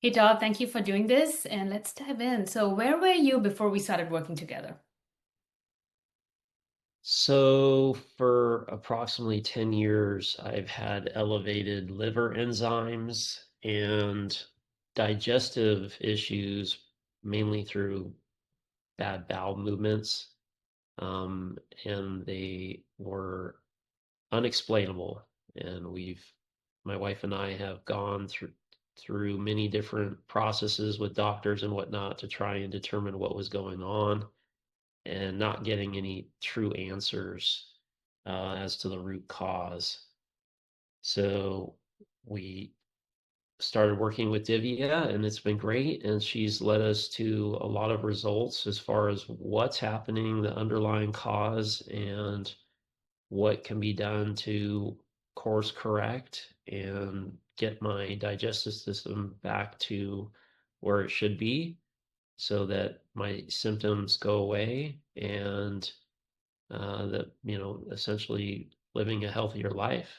Hey Todd, thank you for doing this and let's dive in. So, where were you before we started working together? So for approximately 10 years, I've had elevated liver enzymes and digestive issues, mainly through bad bowel movements. Um, and they were unexplainable. And my wife and I have gone through many different processes with doctors and whatnot to try and determine what was going on and not getting any true answers as to the root cause. So we started working with Divya, and it's been great. And she's led us to a lot of results as far as what's happening, the underlying cause, and what can be done to course correct and get my digestive system back to where it should be so that my symptoms go away and that essentially living a healthier life.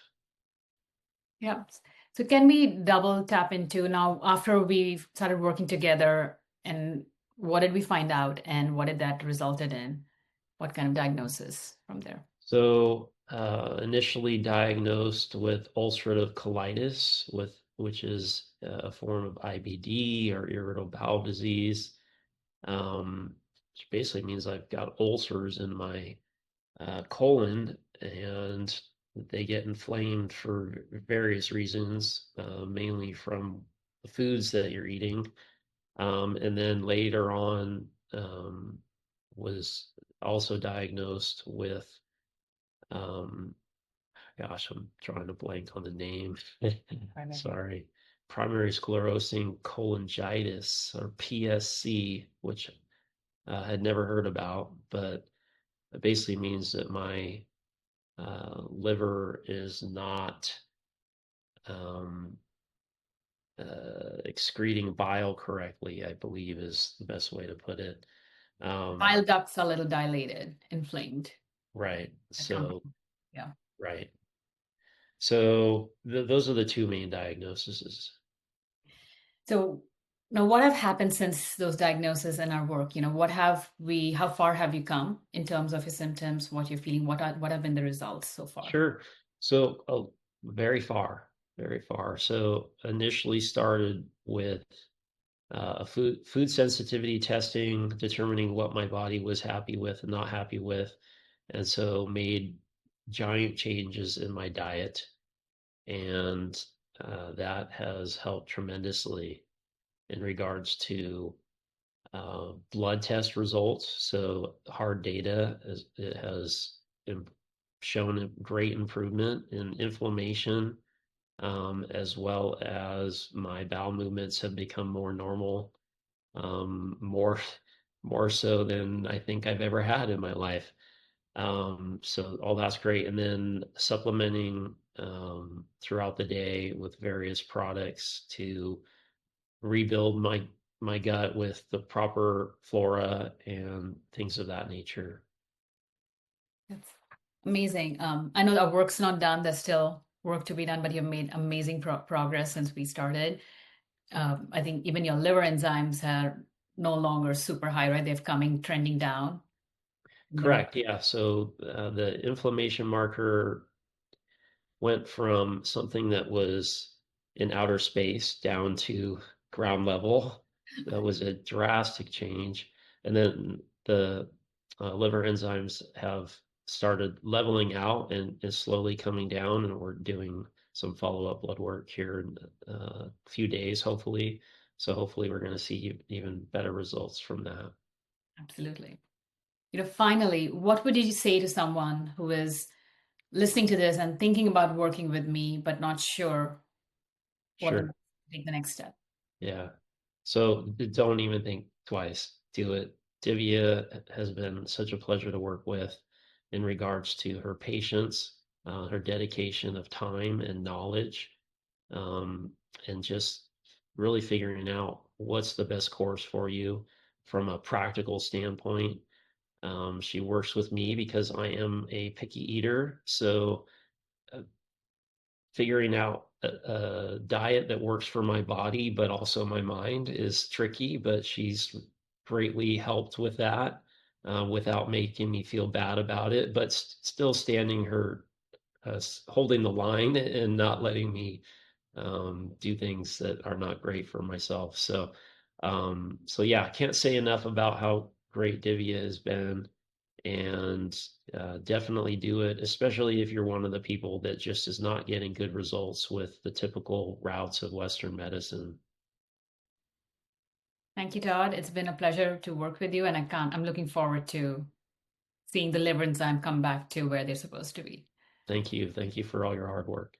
Yeah. So, can we double tap into now after we started working together and what did we find out and what did that resulted in? What kind of diagnosis from there? So initially diagnosed with ulcerative colitis, which is a form of IBD or irritable bowel disease, which basically means I've got ulcers in my colon, and they get inflamed for various reasons, mainly from the foods that you're eating. And then later on, was also diagnosed with, um, gosh, I'm drawing a blank on the name. Primary. Sorry, primary sclerosing cholangitis or PSC, which I had never heard about, but it basically means that my liver is not um, excreting bile correctly, I believe is the best way to put it. Um, Bile ducts are a little dilated, inflamed. right. That come So, from, yeah. right. So those are the two main diagnoses. So, now what have happened since those diagnoses and our work? How far have you come in terms of your symptoms, what you're feeling, what have been the results so far? Sure. So, very far, very far. So initially started with food sensitivity testing, determining what my body was happy with and not happy with, and so made giant changes in my diet, and that has helped tremendously in regards to blood test results. So hard data it has shown a great improvement in inflammation, as well as my bowel movements have become more normal, more more so than I think I've ever had in my life. So all that's great. And then supplementing throughout the day with various products to rebuild my gut with the proper flora and things of that nature. That's amazing. I know our work's not done. There's still work to be done, but you've made amazing progress since we started. I think even your liver enzymes are no longer super high, right? They've coming trending down in the right. Correct. Yeah. So the inflammation marker went from something that was in outer space down to ground level. That was a drastic change. And then the liver enzymes have started leveling out and is slowly coming down. And we're doing some follow-up blood work here in a few days, hopefully. So hopefully we're going to see even better results from that. Absolutely. Finally, what would you say to someone who is listening to this and thinking about working with me, but not sure what Sure. take the next step? Yeah. So don't even think twice. Do it. Divya has been such a pleasure to work with in regards to her patience, her dedication of time and knowledge, um, and just really figuring out what's the best course for you from a practical standpoint. She works with me because I am a picky eater. So figuring out a diet that works for my body, but also my mind is tricky, but she's greatly helped with that without making me feel bad about it, but still standing her, holding the line and not letting me do things that are not great for myself. So yeah, I can't say enough about how great Divya has been, and definitely do it, especially if you're one of the people that just is not getting good results with the typical routes of Western medicine. Thank you, Todd. It's been a pleasure to work with you, and I'm looking forward to seeing the liver enzyme come back to where they're supposed to be. Thank you. Thank you for all your hard work.